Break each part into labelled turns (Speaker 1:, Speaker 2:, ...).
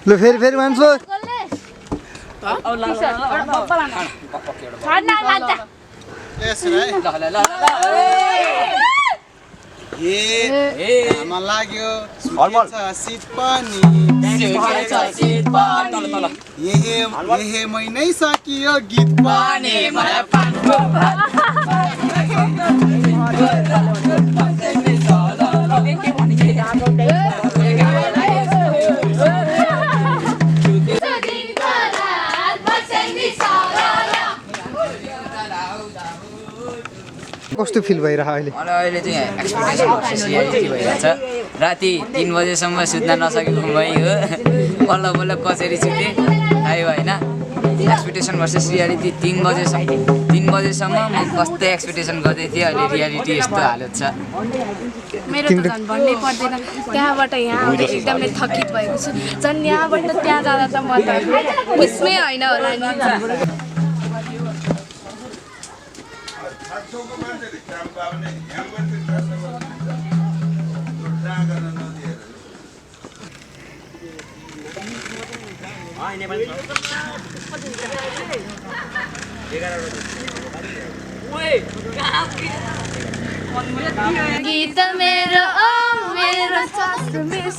Speaker 1: ल फेरि मान्छे
Speaker 2: लाग्यो शीत पनि महिनै सकियो गीत पनि
Speaker 1: कस्तो फिल भइरहेको अहिले?
Speaker 3: मलाई अहिले चाहिँ एक्सपेक्टेसन भर्सेस रियालिटी भइरहेछ। राति 3 बजेसम्म सुत्न नसकेको मै हो, बल्ल बल्ल कसरी सुतेँ आयो होइन। एक्सपेक्टेसन भर्सेस रियालिटी 3 बजेसम्म म कस्तै एक्सपेक्टेसन गर्दै थिएँ, अहिले रियालिटी यस्तो हालत छ।
Speaker 4: मेरो त झन् भन्नै पर्दैन, त्यहाँबाट यहाँ आउँदा एकदमै थकित भएको छु। झन् यहाँबाट त्यहाँ जाँदा त म त उइसमै होइन होला नि। गीत मेरो मेरो सासु मिस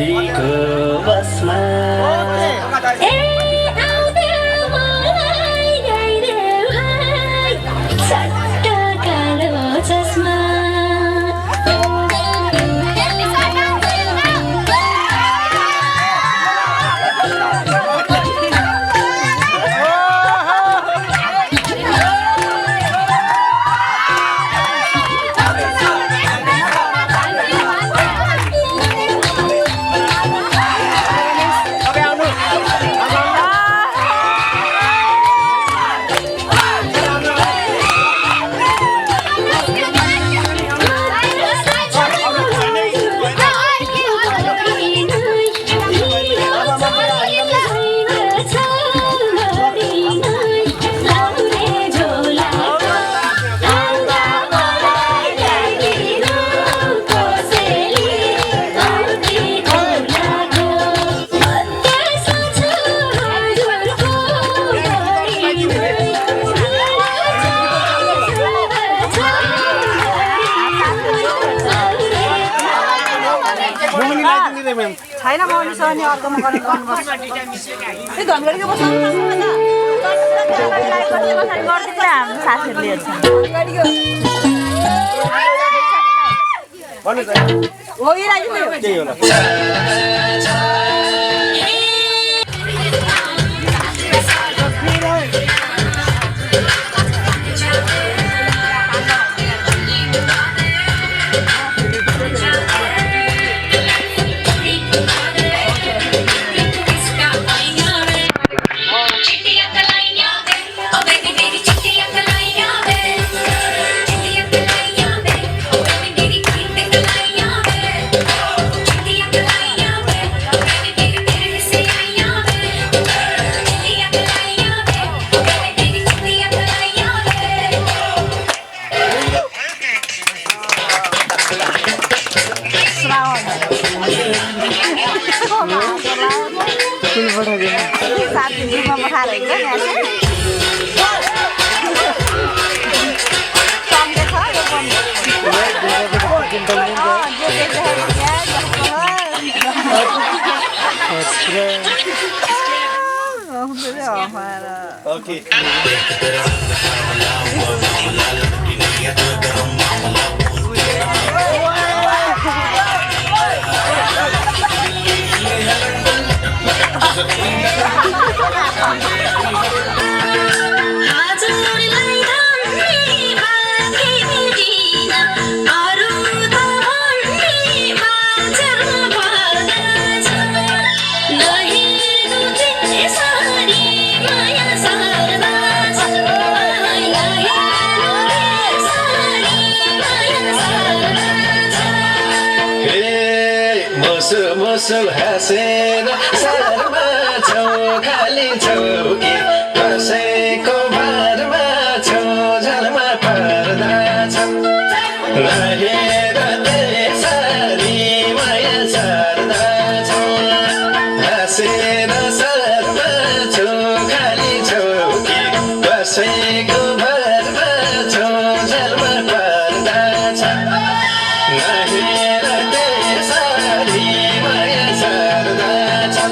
Speaker 5: घडीको बसमा
Speaker 6: छैन मौनी सहने अर्कोमा गरेर गर्नुपर्छ त्यो धनगढीको बस्नु गर्दै हाम्रो साथीहरूले हेर्छ हो यही लागि त्यही होला
Speaker 5: Okay. मुसुल हाँसेर शरमा छौ खाली छौ कि कसैको भारमा छौ झलमा पर्दा छौ रहेर त्यसरी माया सर्दा छौ हाँसेर शरमा छौ खाली छौ कि कसैको भारमा छौ झलमा पर्दा छौ रहेर त्यसरी माया सर्दा छौ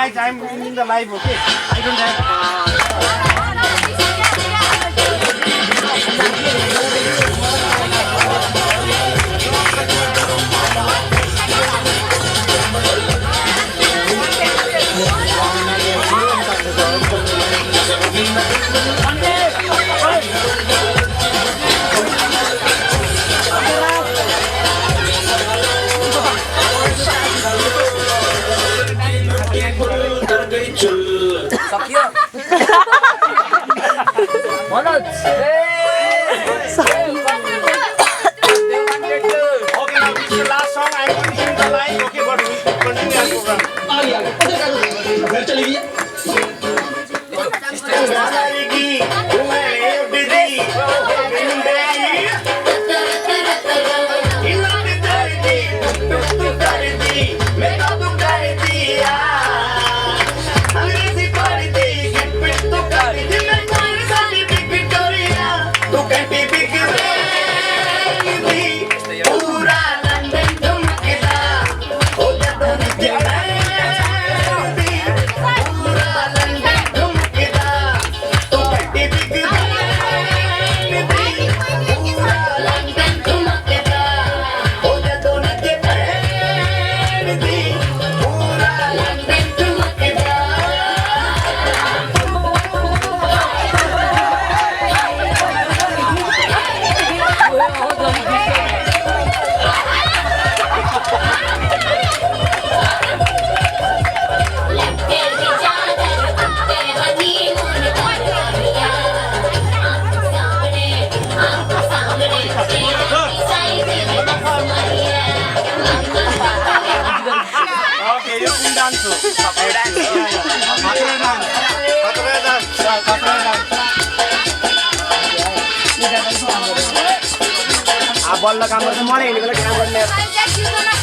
Speaker 7: guys, I'm in the live, okay? I don't have...
Speaker 3: सक्यो Manoj
Speaker 7: Okay, now this is the last song. I'm going to sing the live, okay? But we continue our program. बल्ल काम गर्छ मलाई हिँडेको काम गर्ने